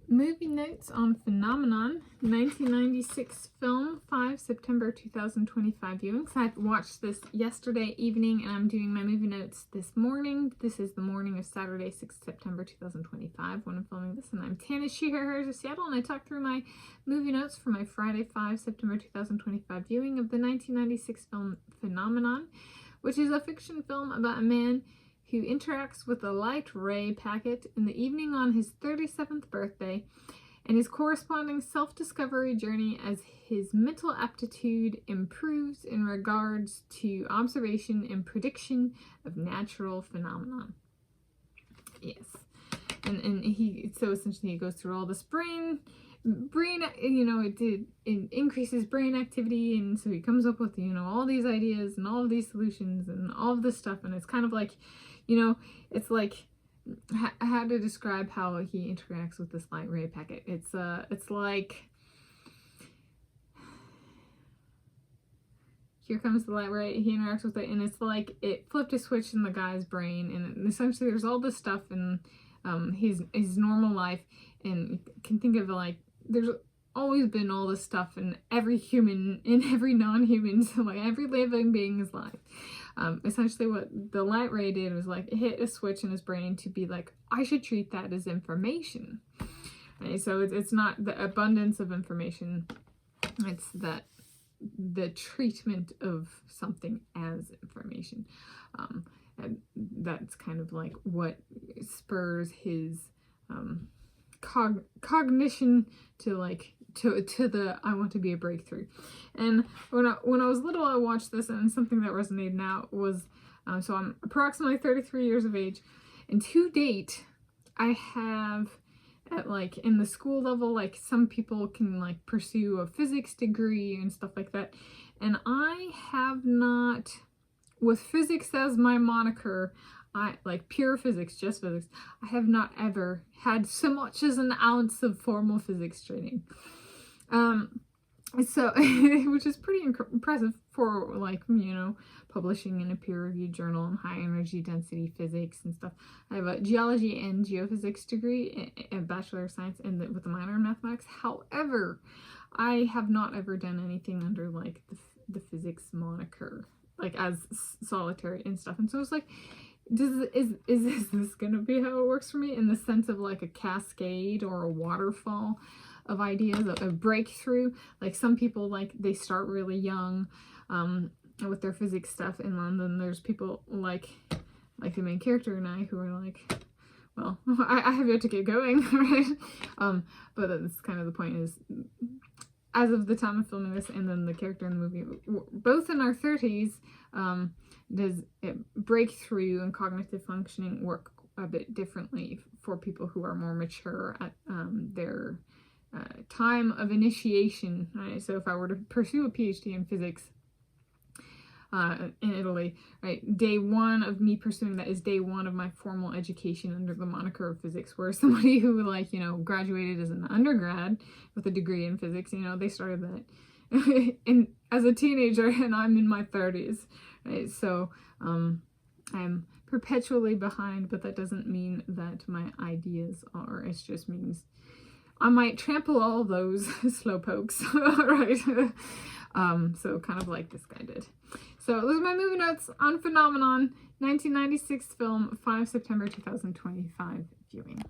Movie notes on Phenomenon, 1996 film, 5 September 2025 viewings. I watched this yesterday evening and I'm doing my movie notes this morning. This is the morning of Saturday, 6 September 2025 when I'm filming this, and I'm Tanis Coralee of Seattle, and I talked through my movie notes for my Friday, 5 September 2025 viewing of the 1996 film Phenomenon, which is a fiction film about a man who interacts with a light ray packet in the evening on his 37th birthday, and his corresponding self-discovery journey as his mental aptitude improves in regards to observation and prediction of natural phenomena. Yes. And so essentially he goes through all this brain, it increases brain activity, and so he comes up with, all these ideas and all of these solutions and all of this stuff, and it's kind of like, it's like how to describe how he interacts with this light ray packet. It's like, here comes the light ray, he interacts with it, and it's like it flipped a switch in the guy's brain, and essentially there's all this stuff in his normal life, and you can think of it like there's always been all this stuff in every human, in every non-human, so like every living being's life. Essentially what the light ray did was like hit a switch in his brain to be like, I should treat that as information. Right? So it's not the abundance of information, it's that the treatment of something as information. And that's kind of like what spurs his cognition to like to the I want to be a breakthrough. And when I was little, I watched this, and something that resonated now was so I'm approximately 33 years of age, and to date I have at like in the school level, like some people can like pursue a physics degree and stuff like that, and I have not, with physics as my moniker, I like pure physics, just physics, I have not ever had so much as an ounce of formal physics training. So, which is pretty impressive for like, publishing in a peer-reviewed journal in high energy density physics and stuff. I have a geology and geophysics degree, a Bachelor of Science, and with a minor in mathematics. However, I have not ever done anything under like the physics moniker, like as solitary and stuff. And so it's like, is this gonna be how it works for me, in the sense of like a cascade or a waterfall of ideas, a breakthrough? Like some people, like they start really young with their physics stuff, and then there's people like the main character and I, who are like, well, I have yet to get going, right? But that's kind of the point, is as of the time of filming this, and then the character in the movie, both in our 30s, does breakthrough and cognitive functioning work a bit differently for people who are more mature at their time of initiation, right? So if I were to pursue a PhD in physics in Italy, right, day one of me pursuing that is day one of my formal education under the moniker of physics, where somebody who like, graduated as an undergrad with a degree in physics, they started that as a teenager, and I'm in my 30s, right? So I'm perpetually behind, but that doesn't mean that my ideas are. It just means I might trample all those slowpokes, right? So kind of like this guy did. So those are my movie notes on Phenomenon, 1996 film, 5 September 2025 viewing.